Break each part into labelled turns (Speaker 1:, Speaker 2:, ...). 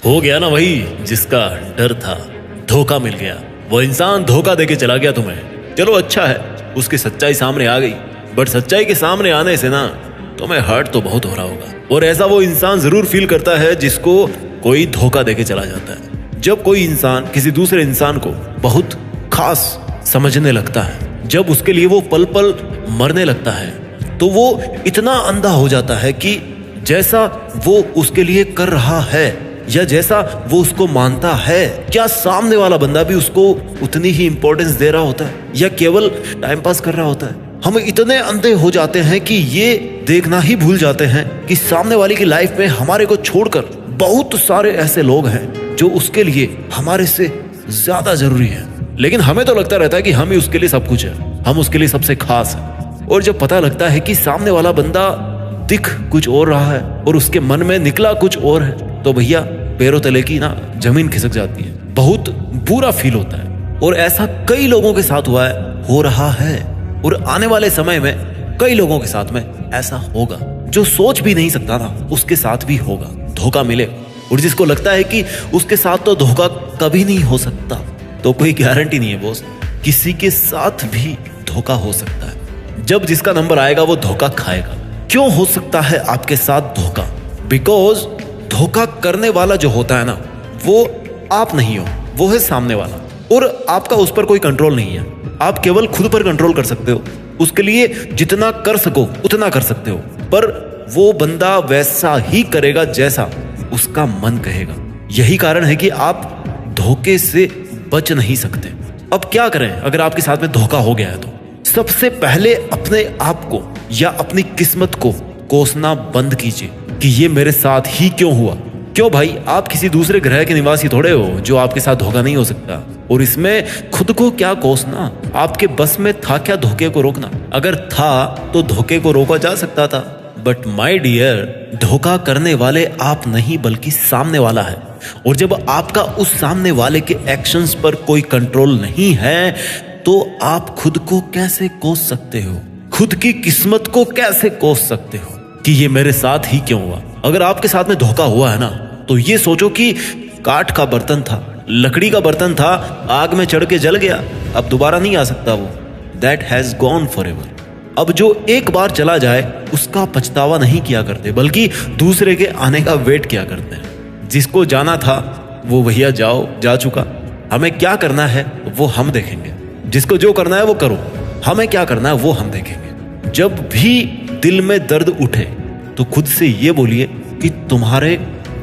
Speaker 1: हो गया ना वही जिसका डर था, धोखा मिल गया। वो इंसान धोखा देके चला गया तुम्हें। चलो अच्छा है, उसकी सच्चाई सामने आ गई, बट सच्चाई के सामने आने से ना तुम्हें हर्ट तो बहुत हो रहा होगा। और ऐसा वो इंसान जरूर फील करता है जिसको कोई धोखा देके चला जाता है। जब कोई इंसान किसी दूसरे इंसान को बहुत खास समझने लगता है, जब उसके लिए वो पल पल मरने लगता है, तो वो इतना अंधा हो जाता है कि जैसा वो उसके लिए कर रहा है या जैसा वो उसको मानता है, क्या सामने वाला बंदा भी उसको उतनी ही इंपॉर्टेंस दे रहा होता है या केवल टाइम पास कर रहा होता है। हम इतने अंधे हो जाते हैं कि ये देखना ही भूल जाते हैं कि सामने वाले की लाइफ में हमारे को छोड़कर बहुत सारे ऐसे लोग हैं जो उसके लिए हमारे से ज्यादा जरूरी है। लेकिन हमें तो लगता रहता है कि हम ही उसके लिए सब कुछ है, हम उसके लिए सबसे खास है। और जब पता लगता है कि सामने वाला बंदा दिख कुछ और रहा है और उसके मन में निकला कुछ और है, तो भैया पैरों तले की ना जमीन खिसक जाती है, बहुत बुरा फील होता है। और ऐसा कई लोगों के साथ हुआ है, हो रहा है, और आने वाले समय में कई लोगों के साथ में ऐसा होगा। जो सोच भी नहीं सकता था उसके साथ भी होगा, धोखा मिले। और जिसको लगता है कि उसके साथ तो धोखा कभी नहीं हो सकता, तो कोई गारंटी नहीं है बॉस, किसी के साथ भी धोखा हो सकता है। जब जिसका नंबर आएगा वो धोखा खाएगा। क्यों हो सकता है आपके साथ धोखा? बिकॉज धोखा करने वाला जो होता है ना, वो आप नहीं हो, वो है सामने वाला। और आपका उस पर कोई कंट्रोल नहीं है, आप केवल खुद पर कंट्रोल कर सकते हो। उसके लिए जितना कर सको उतना कर सकते हो, पर वो बंदा वैसा ही करेगा जैसा उसका मन कहेगा। यही कारण है कि आप धोखे से बच नहीं सकते। अब क्या करें अगर आपके साथ में धोखा हो गया है? तो सबसे पहले अपने आप को या अपनी किस्मत को कोसना बंद कीजिए कि ये मेरे साथ ही क्यों हुआ। क्यों भाई, आप किसी दूसरे ग्रह के निवासी थोड़े हो जो आपके साथ धोखा नहीं हो सकता। और इसमें खुद को क्या कोसना? आपके बस में था क्या धोखे को रोकना? अगर था तो धोखे को रोका जा सकता था। बट माय डियर, धोखा करने वाले आप नहीं बल्कि सामने वाला है। और जब आपका उस सामने वाले के एक्शंस पर कोई कंट्रोल नहीं है, तो आप खुद को कैसे कोस सकते हो? खुद की किस्मत को कैसे कोस सकते हो कि ये मेरे साथ ही क्यों हुआ? अगर आपके साथ में धोखा हुआ है ना, तो ये सोचो कि काठ का बर्तन था, लकड़ी का बर्तन था, आग में चढ़ के जल गया, अब दोबारा नहीं आ सकता वो। That has gone forever. अब जो एक बार चला जाए उसका पछतावा नहीं किया करते, बल्कि दूसरे के आने का वेट किया करते हैं। जिसको जाना था वो भैया जा चुका। हमें क्या करना है वो हम देखेंगे। जिसको जो करना है वो करो, हमें क्या करना है वो हम देखेंगे। जब भी दिल में दर्द उठे तो खुद से ये बोलिए कि तुम्हारे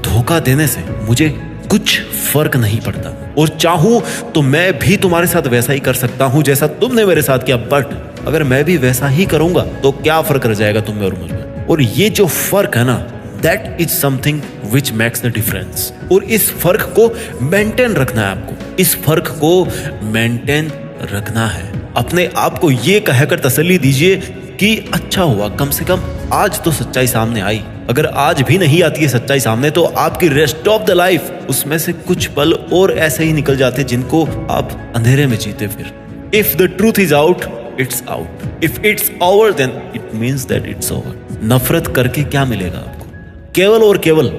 Speaker 1: धोखा देने से मुझे कुछ फर्क नहीं पड़ता, और चाहूं तो मैं भी तुम्हारे साथ वैसा ही कर सकता हूं जैसा तुमने मेरे साथ किया। बट अगर मैं भी वैसा ही करूंगा तो क्या फर्क रह जाएगा तुम में और मुझ में? और ये जो फर्क है ना, that is something which makes the difference. और इस फर्क को मेंटेन रखना है आपको, इस फर्क को मेंटेन रखना है। अपने आप को ये कहकर तसल्ली दीजिए कि अच्छा हुआ, कम से कम आज तो सच्चाई सामने आई। अगर आज भी नहीं आती है सच्चाई सामने, तो आपकी रेस्ट ऑफ द लाइफ उसमें से कुछ पल और ऐसे ही निकल जाते जिनको आप अंधेरे में जीते। फिर if the truth is out, it's out. If it's over, then it means that it's over. नफरत करके क्या मिलेगा आपको? केवल और केवल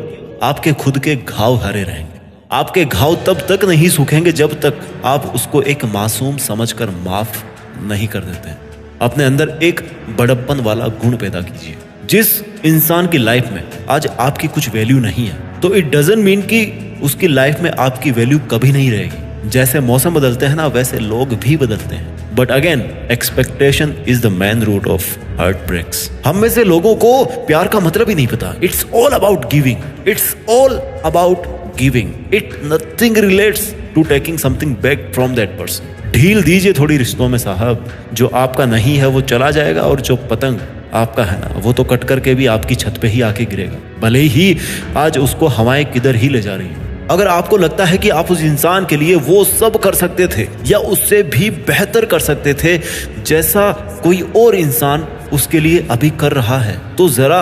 Speaker 1: आपके खुद के घाव हरे रहेंगे। आपके घाव तब तक नहीं सूखेंगे जब तक आप उसको एक मासूम समझकर माफ नहीं कर देते। अपने अंदर एक बड़प्पन वाला गुण पैदा कीजिए। जिस इंसान की लाइफ में आज आपकी कुछ वैल्यू नहीं है, तो इट डजंट मीन कि उसकी लाइफ में आपकी वैल्यू कभी नहीं रहेगी। जैसे मौसम बदलते हैं ना, वैसे लोग भी बदलते हैं। But again, expectation is the main root of heartbreaks. हम में से लोगों को प्यार का मतलब ही नहीं पता। It's all about giving, it's all about giving. It nothing relates to taking something back from that person. ढील दीजिए थोड़ी रिश्तों में साहब। जो आपका नहीं है वो चला जाएगा, और जो पतंग आपका है ना, वो तो कट करके भी आपकी छत पे ही आके गिरेगा, भले ही आज उसको हवाएं किधर ही ले जा रही है। अगर आपको लगता है कि आप उस इंसान के लिए वो सब कर सकते थे या उससे भी बेहतर कर सकते थे जैसा कोई और इंसान उसके लिए अभी कर रहा है, तो जरा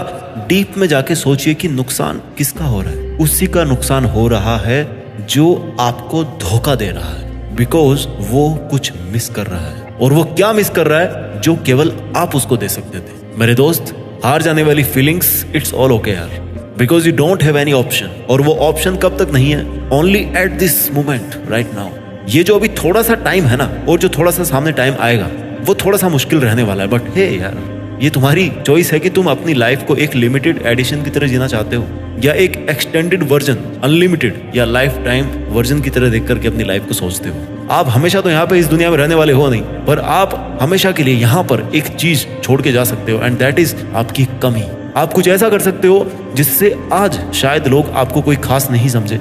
Speaker 1: डीप में जाके सोचिए कि नुकसान किसका हो रहा है। उसी का नुकसान हो रहा है जो आपको धोखा दे रहा है, बिकॉज वो कुछ मिस कर रहा है। और वो क्या मिस कर रहा है जो केवल आप उसको दे सकते थे? मेरे दोस्त, हार जाने वाली फीलिंग्स, इट्स ऑल ओके यार। Because you don't have any option. और वो ऑप्शन कब तक नहीं है? Only at this moment, right now. ये जो अभी थोड़ा सा टाइम है ना, और जो थोड़ा सा सामने टाइम आएगा, वो थोड़ा सा मुश्किल रहने वाला है। बट हे यार, ये तुम्हारी चॉइस है कि तुम अपनी लाइफ को एक लिमिटेड एडिशन की तरह जीना चाहते हो, या एक एक्सटेंडेड वर्जन, अनलिमिटेड या लाइफ टाइम वर्जन की तरह देख करके अपनी लाइफ को सोचते हो। आप हमेशा तो यहाँ पे इस दुनिया में रहने वाले हो नहीं, पर आप हमेशा के लिए यहाँ पर एक चीज छोड़ के जा सकते हो, एंड दैट इज आपकी कमी। आप कुछ ऐसा कर सकते हो जिससे आज शायद लोग आपको कोई खास नहीं समझे,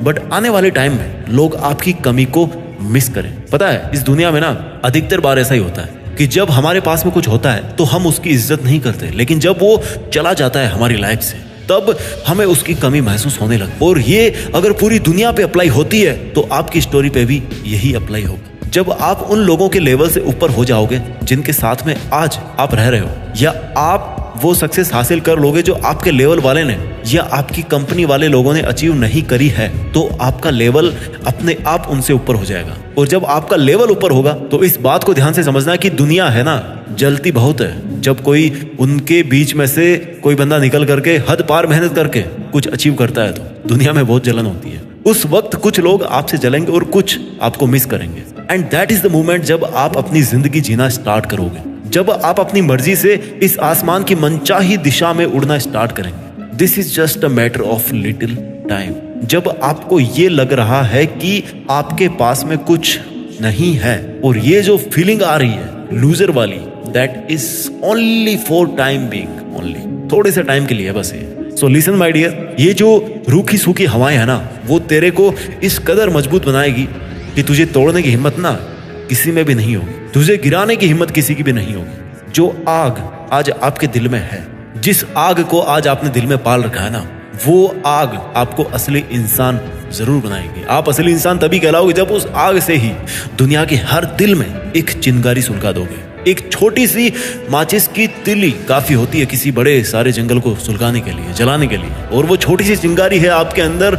Speaker 1: बट आने वाले टाइम में लोग आपकी कमी को मिस करें। पता है, इस दुनिया में ना अधिकतर बार ऐसा ही होता है कि जब हमारे पास में कुछ होता है तो हम उसकी इज्जत नहीं करते, लेकिन जब वो चला जाता है हमारी लाइफ से, तब हमें उसकी कमी महसूस होने लगती। और ये अगर पूरी दुनिया पे अप्लाई होती है तो आपकी स्टोरी पे भी यही अप्लाई होगा। जब आप उन लोगों के लेवल से ऊपर हो जाओगे जिनके साथ में आज आप रह रहे हो, या आप वो सक्सेस हासिल कर लोगे जो आपके लेवल वाले ने या आपकी कंपनी वाले लोगों ने अचीव नहीं करी है, तो आपका लेवल अपने आप उनसे ऊपर हो जाएगा। और जब आपका लेवल ऊपर होगा तो इस बात को ध्यान से समझना कि दुनिया है ना, जलती बहुत है। जब कोई उनके बीच में से कोई बंदा निकल करके हद पार मेहनत करके कुछ अचीव करता है तो दुनिया में बहुत जलन होती है। उस वक्त कुछ लोग आपसे जलेंगे और कुछ आपको मिस करेंगे, and that is the moment जब आप अपनी जिंदगी जीना स्टार्ट करोगे, जब आप अपनी मर्जी से इस आसमान की मनचाही दिशा में उड़ना स्टार्ट करेंगे। This is just a matter of little time. जब आपको ये लग रहा है कि आपके पास में कुछ नहीं है, और ये जो फीलिंग आ रही है लूजर वाली, that is only for time being, only थोड़े से टाइम के लिए बस ये। सो लिसन माय डियर, ये जो रूखी सूखी हवाएं है ना, वो तेरे को इस कदर मजबूत बनाएगी कि तुझे तोड़ने की हिम्मत ना किसी में भी नहीं होगी, तुझे गिराने की हिम्मत किसी की भी नहीं होगी। जो आग आज आपके दिल में है, जिस आग को आज आपने दिल में पाल रखा है ना, वो आग आपको असली इंसान जरूर बनाएगी। आप असली इंसान तभी कहलाओगे जब उस आग से ही दुनिया के हर दिल में एक चिंगारी सुलगा दोगे। एक छोटी सी माचिस की तिली काफी होती है किसी बड़े सारे जंगल को सुलगाने के लिए, जलाने के लिए, और वो छोटी सी चिंगारी है आपके अंदर।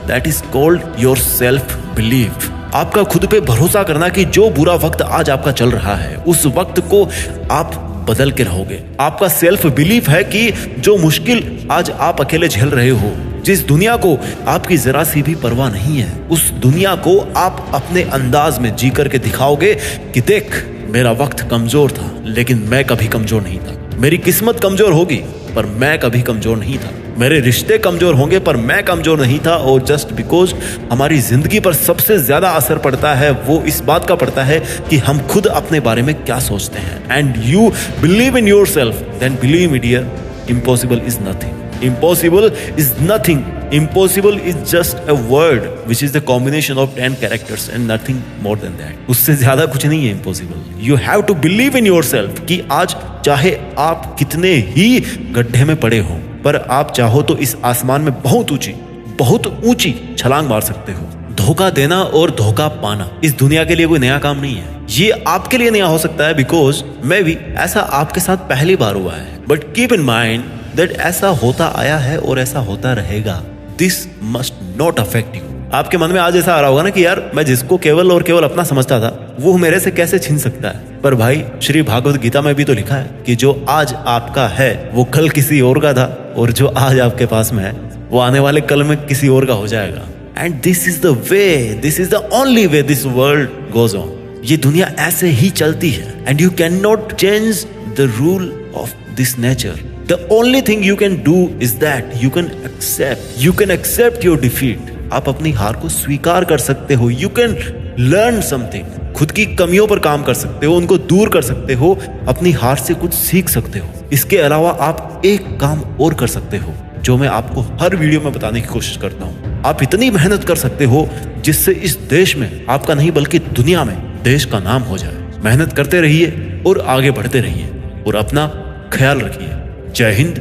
Speaker 1: That is called your self belief. आपका खुद पे भरोसा करना कि जो बुरा वक्त आज आपका चल रहा है, उस वक्त को आप बदल के रहोगे। आपका सेल्फ बिलीफ है कि जो मुश्किल आज आप अकेले झेल रहे हो, जिस दुनिया को आपकी जरा सी भी परवाह नहीं है, उस दुनिया को आप अपने अंदाज में जी करके दिखाओगे कि देख, मेरा वक्त कमजोर था लेकिन मैं कभी कमजोर नहीं था। मेरी किस्मत कमजोर होगी पर मैं कभी कमजोर नहीं था। मेरे रिश्ते कमजोर होंगे पर मैं कमजोर नहीं था। और जस्ट बिकॉज हमारी जिंदगी पर सबसे ज्यादा असर पड़ता है वो इस बात का पड़ता है कि हम खुद अपने बारे में क्या सोचते हैं। And you believe in yourself, then believe me dear, impossible is nothing. Impossible is nothing. Impossible is just a word which is the combination of 10 characters and nothing more than that. उससे ज्यादा कुछ नहीं है impossible. You have to believe in yourself कि आज चाहे आप कितने ही गड्ढे में पड़े हो, पर आप चाहो तो इस आसमान में बहुत ऊंची छलांग मार सकते हो। धोखा देना और धोखा पाना इस दुनिया के लिए कोई नया काम नहीं है। ये आपके लिए नया हो सकता है बिकॉज मे बी ऐसा आपके साथ पहली बार हुआ है, but keep in mind that ऐसा होता आया है और ऐसा होता रहेगा। This must not affect you. आपके मन में आज ऐसा आ रहा होगा ना कि यार, मैं जिसको केवल और केवल अपना समझता था वो मेरे से कैसे छीन सकता है। पर भाई, श्री भागवत गीता में भी तो लिखा है कि जो आज आपका है वो कल किसी और का था, और जो आज आपके पास में है वो आने वाले कल में किसी और का हो जाएगा। And this is the way, this is the only way this world goes on. ये दुनिया ऐसे ही चलती है, and you can not change the rule of this nature. The only thing you can do is that you can accept your defeat. आप अपनी हार को स्वीकार कर सकते हो। You can learn something. खुद की कमियों पर काम कर सकते हो, उनको दूर कर सकते हो, अपनी हार से कुछ सीख सकते हो। इसके अलावा आप एक काम और कर सकते हो जो मैं आपको हर वीडियो में बताने की कोशिश करता हूँ। आप इतनी मेहनत कर सकते हो जिससे इस देश में आपका नहीं बल्कि दुनिया में देश का नाम हो जाए। मेहनत करते रहिए और आगे बढ़ते रहिए और अपना ख्याल रखिए। जय हिंद,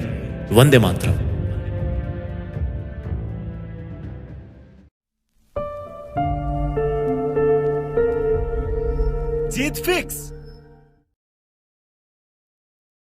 Speaker 1: वंदे मातरम।
Speaker 2: जीत फिक्स।